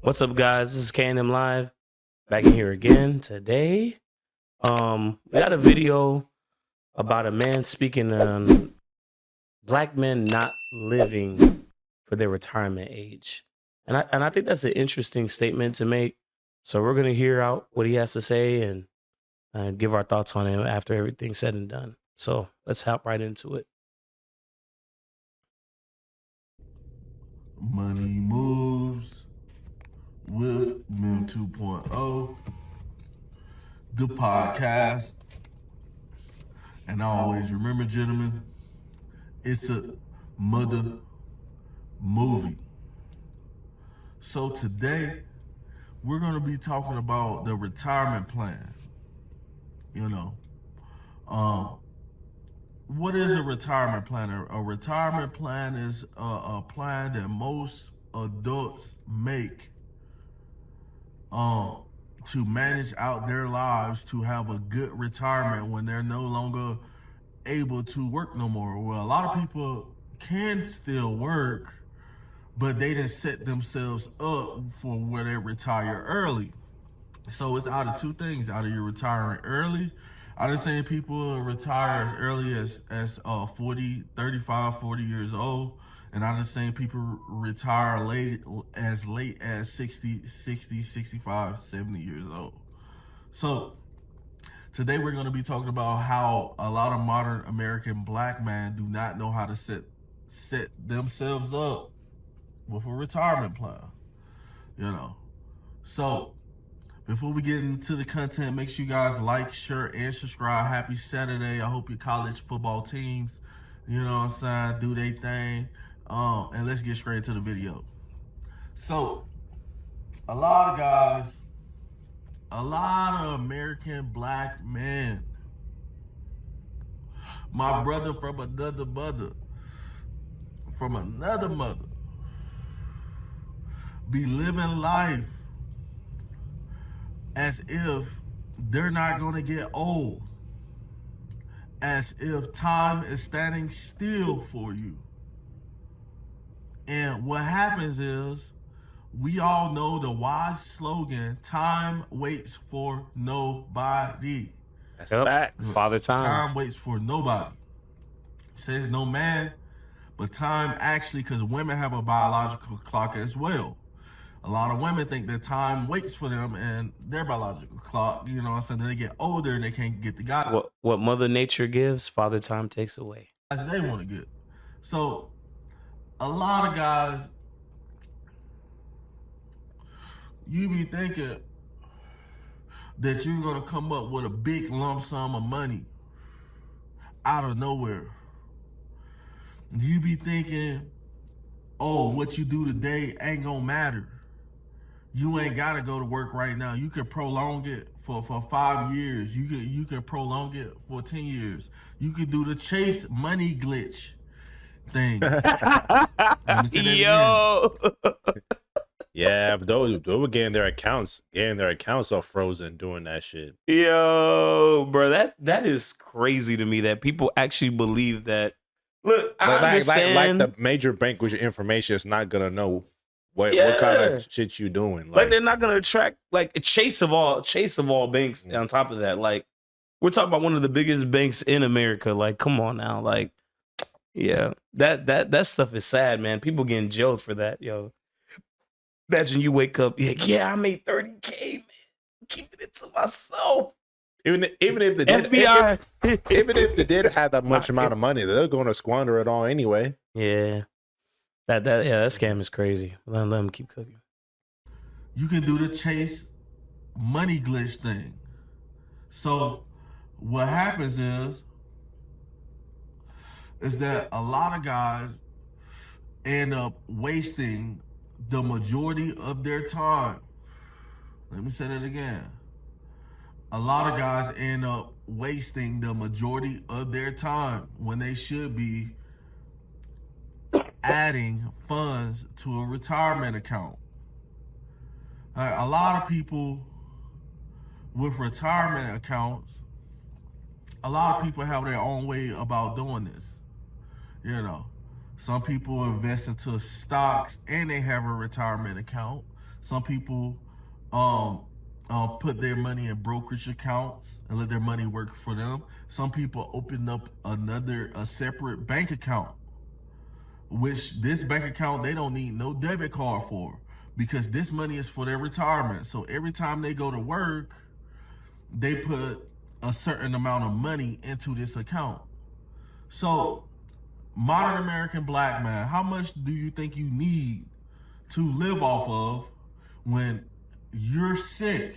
What's up, guys? This is K&M Live, back in here again today. We got a video about a man speaking on black men not living for their retirement age, and I think that's an interesting statement to make. So we're gonna hear out what he has to say and give our thoughts on it after everything's said and done. So let's hop right into it. Money moves with Mim 2.0, the podcast. And always remember, gentlemen, it's a mother movie. So today, we're going to be talking about the retirement plan. What is a retirement plan? A retirement plan is a plan that most adults make to manage out their lives to have a good retirement when they're no longer able to work no more. Well, a lot of people can still work, but they didn't set themselves up for where they retire early. So it's out of two things: either you're retiring early. I done seen people retire as early as 35, 40 years old. And I done seen people retire late as 60, 65, 70 years old. So today we're going to be talking about how a lot of modern American black men do not know how to set themselves up with a retirement plan. So before we get into the content, make sure you guys like, share, and subscribe. Happy Saturday. I hope your college football teams, do their thing. And let's get straight into the video. So, a lot of American black men, my brother from another mother, be living life as if they're not going to get old, as if time is standing still for you. And what happens is, we all know the wise slogan, time waits for nobody. That's facts. Father Time. Time waits for nobody. It says no man, but time actually, because women have a biological clock as well. A lot of women think that time waits for them and their biological clock, then they get older and they can't get the guy. What Mother Nature gives, Father Time takes away. As they want to get. So, a lot of guys, you be thinking that you're going to come up with a big lump sum of money out of nowhere. You be thinking, oh, what you do today ain't going to matter. You ain't got to go to work right now. You can prolong it for 5 years. You can prolong it for 10 years. You can do the chase money glitch thing. Yo. Yeah, but they were getting their accounts all frozen doing that shit. Yo, bro, that is crazy to me that people actually believe that. Look, I understand. Like the major bank with your information is not gonna know what kind of shit you doing. Like they're not gonna track Chase of all banks. On top of that, we're talking about one of the biggest banks in America. Like, come on now, that stuff is sad, man. People getting jailed for that, yo. Imagine you wake up, I made $30K, man. Keeping it to myself. Even if the FBI, even if they did have that much amount of money, they're going to squander it all anyway. Yeah, that scam is crazy. Let them keep cooking. You can do the chase money glitch thing. So what happens is that a lot of guys end up wasting the majority of their time. Let me say that again. A lot of guys end up wasting the majority of their time when they should be adding funds to a retirement account. A lot of people with retirement accounts, a lot of people have their own way about doing this. Some people invest into stocks and they have a retirement account. Some people put their money in brokerage accounts and let their money work for them. Some people open up a separate bank account, which this bank account they don't need no debit card for, because this money is for their retirement. So every time they go to work, they put a certain amount of money into this account. So, modern American black man, how much do you think you need to live off of when you're sick,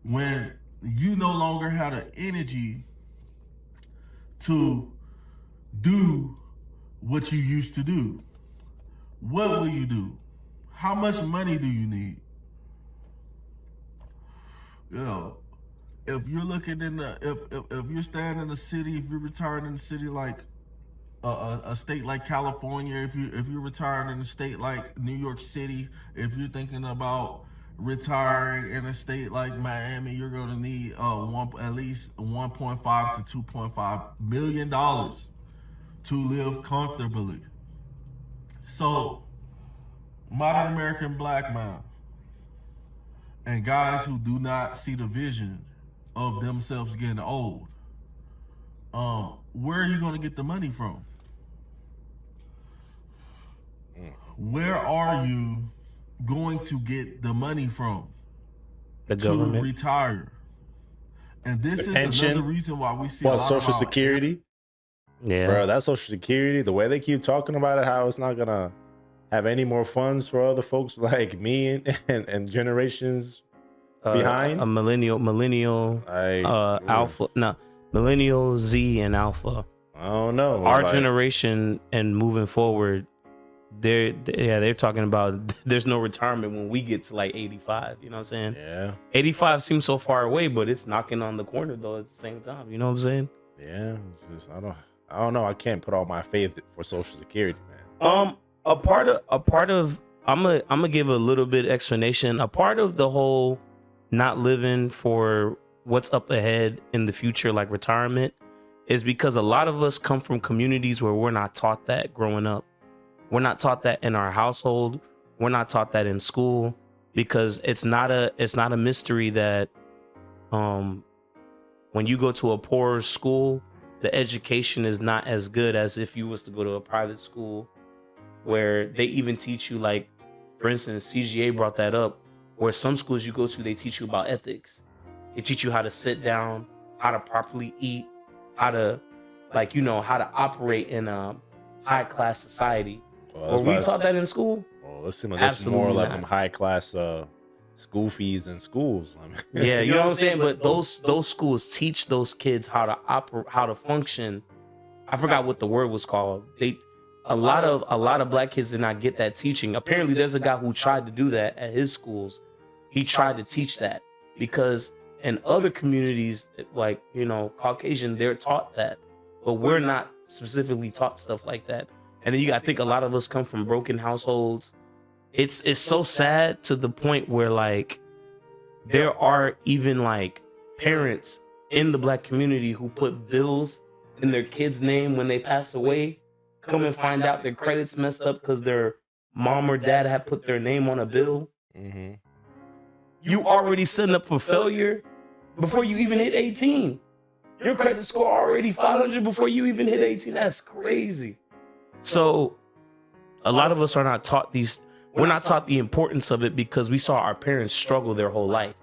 when you no longer have the energy to do what you used to do? What will you do? How much money do you need? You know, if you're looking in the, if you're staying in the city, if you're retiring in a city like a state like California, if you're retiring in a state like New York City, if you're thinking about retiring in a state like Miami, you're going to need at least 1.5 to 2.5 million dollars to live comfortably. So, modern American black man and guys who do not see the vision of themselves getting old, where are you going to get the money from? Where are you going to get the money from The to government. retire? And this is pension? another reason why we see a What, lot Social of our- Security? Yeah. Bro, that Social Security, the way they keep talking about it, how it's not gonna have any more funds for other folks like me and generations behind. A millennial, alpha, no, millennial, Z, and alpha. I don't know. Our Like, generation and moving forward, they're talking about there's no retirement when we get to like 85. You know what I'm saying? Yeah, 85 seems so far away, but it's knocking on the corner though at the same time. You know what I'm saying? yeah. It's just, I don't know. I can't put all my faith for Social Security, man. A part of I'm gonna give a little bit explanation. A part of the whole not living for what's up ahead in the future, like retirement, is because a lot of us come from communities where we're not taught that growing up. We're not taught that in our household. We're not taught that in school, because it's not a mystery that when you go to a poorer school, the education is not as good as if you was to go to a private school, where they even teach you, like, for instance, CGA brought that up, where some schools you go to, they teach you about ethics. They teach you how to sit down, how to properly eat, how to, like, how to operate in a high class society. Well, Were we taught that in school? Well, let's see. That's Absolutely more like not. them high class school fees in schools. I mean, Yeah, you know what I'm saying? But those schools teach those kids how to operate, how to function. I forgot what the word was called. A lot of black kids did not get that teaching. Apparently, there's a guy who tried to do that at his schools. He tried to teach that, because in other communities, like, Caucasian, they're taught that, but we're not specifically taught stuff like that. And then I think a lot of us come from broken households. It's so sad, to the point where, like, there are even, like, parents in the black community who put bills in their kids' name when they pass away, come and find out their credit's messed up because their mom or dad had put their name on a bill. mm-hmm. You already setting up for failure before you even hit 18. Your credit score already 500 before you even hit 18. That's crazy. So a lot of us are not taught we're not taught the importance of it, because we saw our parents struggle their whole life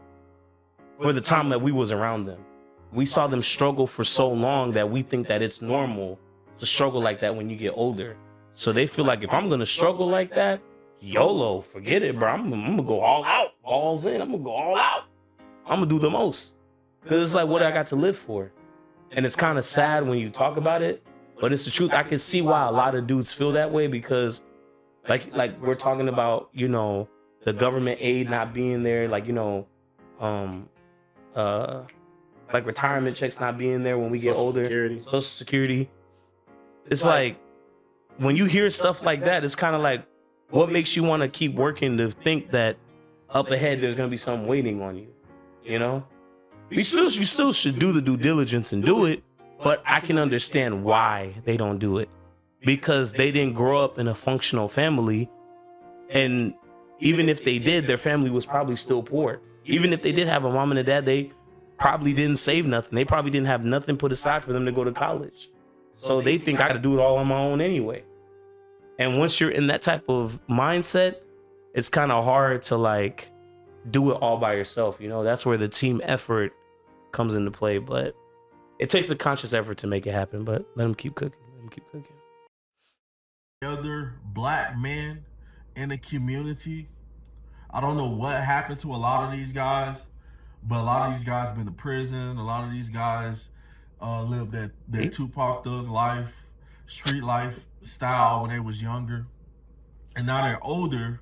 for the time that we was around them. We saw them struggle for so long that we think that it's normal to struggle like that when you get older. So they feel like, if I'm going to struggle like that, YOLO, forget it, bro. I'm going to go all out, balls in. I'm going to go all out. I'm going to do the most. Because it's like, what I got to live for? And it's kind of sad when you talk about it, but it's the truth. I can see why a lot of dudes feel that way, because like we're talking about, the government aid not being there, like, like retirement checks not being there when we get older, Social Security. It's like, when you hear stuff like that, it's kind of like, what makes you want to keep working to think that up ahead there's going to be something waiting on you? You still should do the due diligence and do it, but I can understand why they don't do it, because they didn't grow up in a functional family, and even if they did, their family was probably still poor. Even if they did have a mom and a dad, they probably didn't save nothing. They probably didn't have nothing put aside for them to go to college. So they think I got to do it all on my own anyway. And once you're in that type of mindset, it's kind of hard to like do it all by yourself. You know, that's where the team effort comes into play. But it takes a conscious effort to make it happen. But let them keep cooking. Let them keep cooking. Other black men in the community, I don't know what happened to a lot of these guys, but a lot of these guys been to prison. A lot of these guys lived that Tupac Thug life, street life style when they was younger, and now they're older.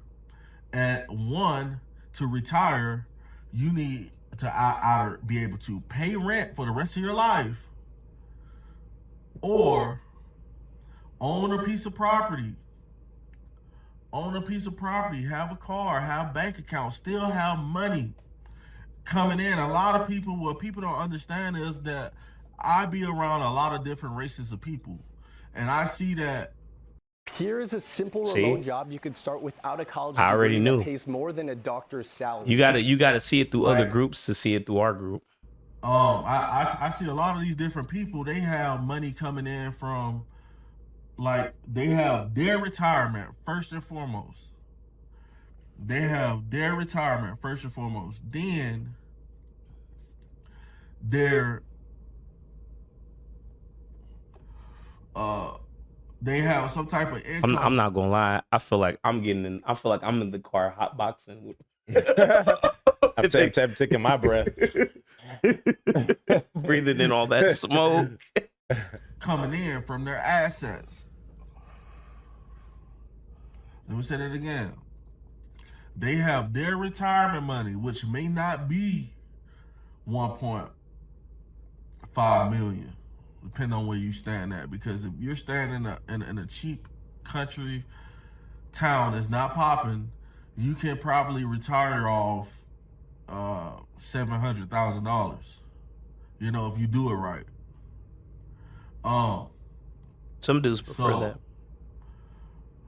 And one, to retire, you need to either be able to pay rent for the rest of your life, or own a piece of property. Own a piece of property, have a car, have bank accounts, still have money coming in. A lot of people, what people don't understand is that I be around a lot of different races of people, and I see that. Here's a simple remote job you could start without a college degree. I already knew. That pays more than a doctor's salary. You gotta see it through other groups to see it through our group. I see a lot of these different people. They have money coming in from, like, they have their retirement first and foremost. They have their retirement first and foremost. Then they have some type of income. I'm not gonna lie. I feel like I'm in the car hot boxing. I'm taking my breath, breathing in all that smoke coming in from their assets. Let me say that again. They have their retirement money, which may not be 1.5 million, depending on where you stand at. Because if you're standing in a cheap country town that's not popping, you can probably retire off $700,000. You know, if you do it right. Some dudes prefer that.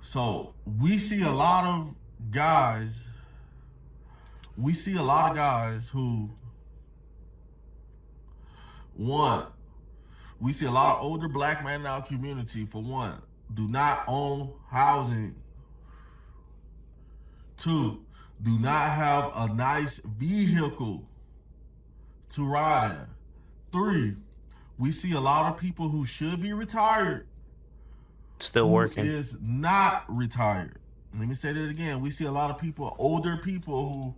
So we see a lot of guys. We see a lot of guys who, one, we see a lot of older black men in our community, for one, do not own housing. Two, do not have a nice vehicle to ride in. Three, we see a lot of people who should be retired still working, is not retired. Let me say that again. We see a lot of people, older people who,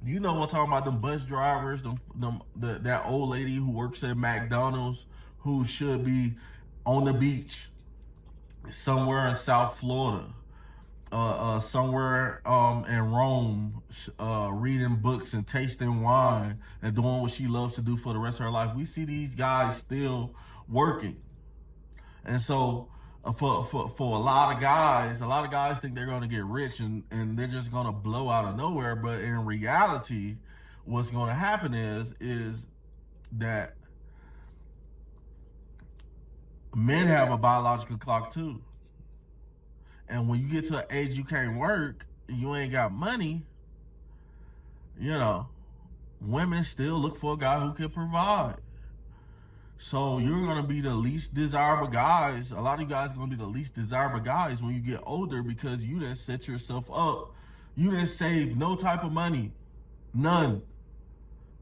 you know what I'm talking about, them bus drivers, that old lady who works at McDonald's, who should be on the beach somewhere in South Florida, somewhere in Rome, reading books and tasting wine and doing what she loves to do for the rest of her life. We see these guys still working. And so for a lot of guys think they're going to get rich and they're just going to blow out of nowhere. But in reality, what's going to happen is that men have a biological clock too. And when you get to an age you can't work, you ain't got money, you know, women still look for a guy who can provide. So you're going to be the least desirable guys. A lot of you guys are going to be the least desirable guys when you get older, because you didn't set yourself up. You didn't save no type of money. None.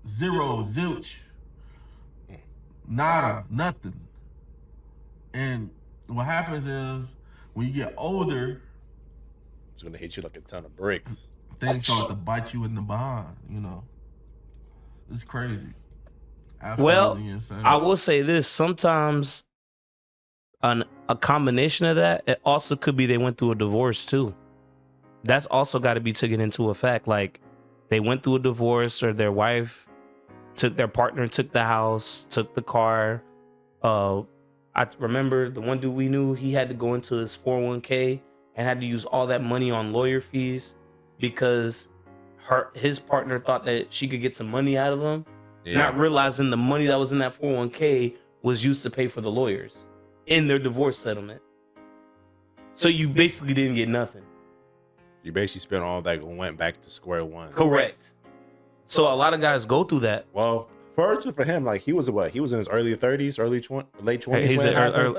Zero. Zilch. Nada. Nothing. And what happens is, when you get older, it's going to hit you like a ton of bricks. Things start to bite you in the behind, you know. It's crazy. Absolutely insane. I will say this. Sometimes a combination of that, it also could be they went through a divorce too. That's also got to be taken into effect. Like, they went through a divorce, or their partner took the house, took the car. I remember the one dude we knew, he had to go into his 401k and had to use all that money on lawyer fees because his partner thought that she could get some money out of him, not realizing the money that was in that 401k was used to pay for the lawyers in their divorce settlement. So you basically didn't get nothing. You basically spent all that and went back to square one. Correct. So a lot of guys go through that. Well, fortunately for him, like he was what? He was in his early 30s, late 20s. He's when in it happened.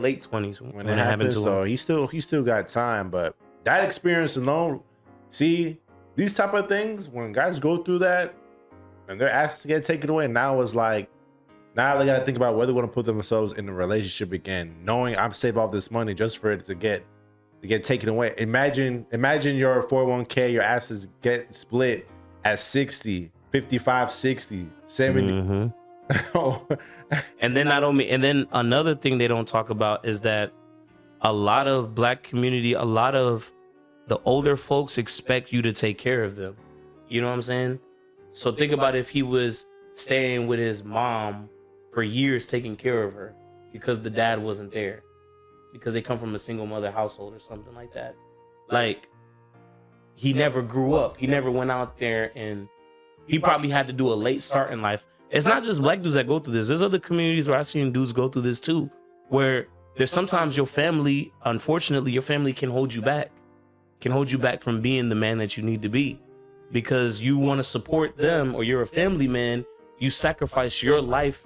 late 20s when it happened. So he still got time, but that experience alone, see, these type of things, when guys go through that and their asses get taken away, now it's like, now they got to think about whether they want to put themselves in a relationship again, knowing I'm saving all this money just for it to get taken away. Imagine your 401k, your asses get split at 60, 55, 60, 70. Mm-hmm. And then another thing they don't talk about is that a lot of black community, a lot of the older folks expect you to take care of them. You know what I'm saying? So think about if he was staying with his mom for years, taking care of her because the dad wasn't there, because they come from a single mother household or something like that. Like, he never grew up. He never went out there, and he probably had to do a late start in life. It's not just black dudes that go through this. There's other communities where I've seen dudes go through this too, where there's sometimes your family, unfortunately, your family can hold you back from being the man that you need to be, because you want to support them, or you're a family man. You sacrifice your life,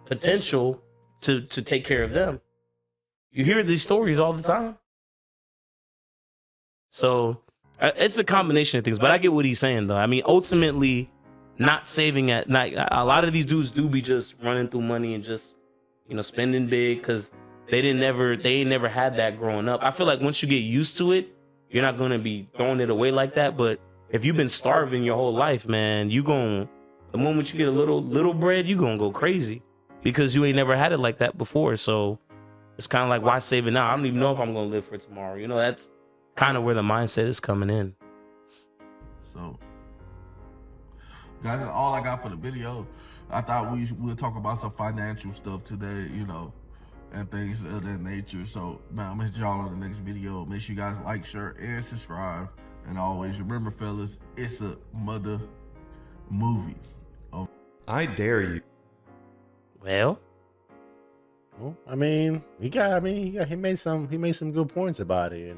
potential to take care of them. You hear these stories all the time. So it's a combination of things, but I get what he's saying though. I mean, ultimately, not saving a lot of these dudes do be just running through money and just, spending big because they ain't never had that growing up. I feel like once you get used to it, you're not going to be throwing it away like that. But if you've been starving your whole life, man, the moment you get a little bread, you going to go crazy because you ain't never had it like that before. So it's kind of like, why save it now? I don't even know if I'm going to live for tomorrow. That's kind of where the mindset is coming in. So, guys, that's all I got for the video. I thought we'll talk about some financial stuff today, and things of that nature. So now I'm gonna hit y'all on the next video. Make sure you guys like, share, and subscribe. And always remember, fellas, it's a mother movie. Oh. I dare you. Well, I mean, he made some good points about it,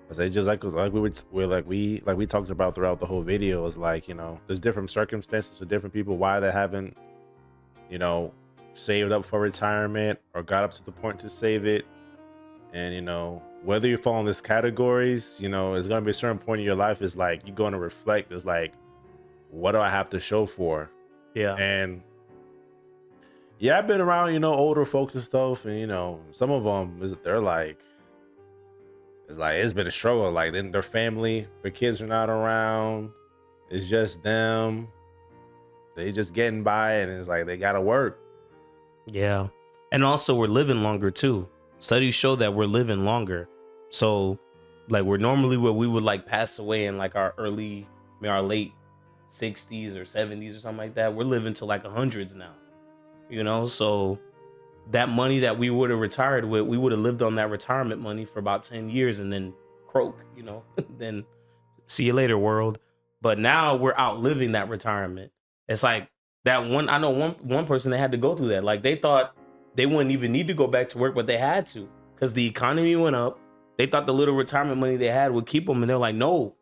Cause they just we talked about throughout the whole video is like, there's different circumstances for different people why they haven't, saved up for retirement or got up to the point to save it. And whether you fall in these categories, it's gonna be a certain point in your life is like you're gonna reflect, is like, what do I have to show for? Yeah. And yeah, I've been around, older folks and stuff, and some of them they're like, it's been a struggle. Like, then their family, their kids are not around. It's just them. They just getting by, and it's like they gotta work. Yeah. And also we're living longer too. Studies show that we're living longer. So like we're normally where we would like pass away in like our late 60s or 70s or something like that. We're living to like 100s now. So that money that we would have retired with, we would have lived on that retirement money for about 10 years and then croak, then see you later, world. But now we're outliving that retirement. It's like that one, I know one person that had to go through that. Like they thought they wouldn't even need to go back to work, but they had to because the economy went up. They thought the little retirement money they had would keep them. And they're like, no,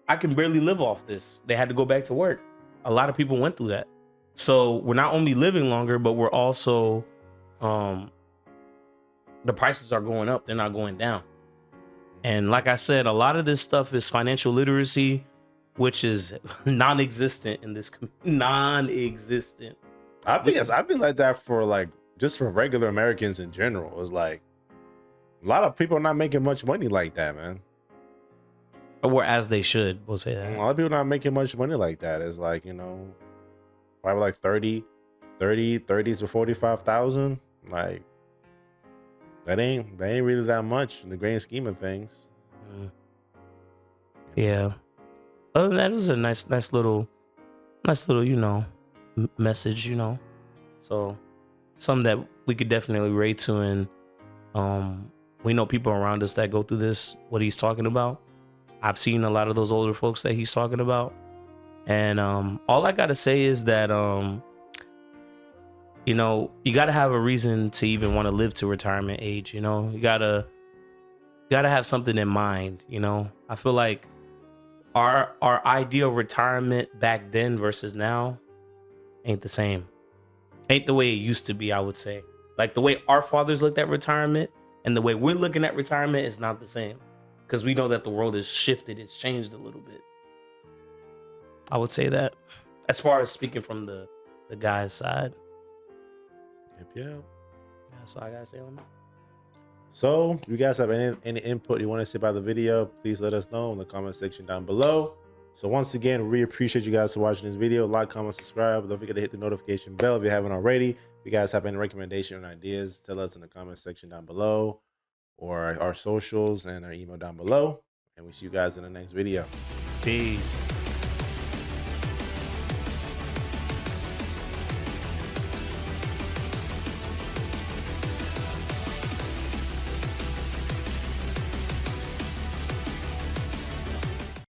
I can barely live off this. They had to go back to work. A lot of people went through that. So we're not only living longer, but we're also, the prices are going up. They're not going down. And like I said, a lot of this stuff is financial literacy, which is non-existent in this non-existent. I think like that for like, just for regular Americans in general. It's like a lot of people are not making much money like that, man. Or as they should, we'll say that. A lot of people not making much money like that. It's like, probably like 30 to 45,000. Like that ain't really that much in the grand scheme of things. Yeah. Other than that, it was a nice little, message, So something that we could definitely relate to, and we know people around us that go through this, what he's talking about. I've seen a lot of those older folks that he's talking about. And all I gotta say is that you gotta have a reason to even want to live to retirement age. You gotta gotta have something in mind, you know. I feel like our idea of retirement back then versus now ain't the same. Ain't the way it used to be, I would say. Like the way our fathers looked at retirement and the way we're looking at retirement is not the same. Because we know that the world has shifted, it's changed a little bit. I would say that. As far as speaking from the guy's side. Yep. That's all I gotta say on that. So if you guys have any input you want to say about the video, please let us know in the comment section down below. So once again, we appreciate you guys for watching this video. Like, comment, subscribe. Don't forget to hit the notification bell if you haven't already. If you guys have any recommendation or ideas, tell us in the comment section down below, or our socials and our email down below. And we see you guys in the next video. Peace.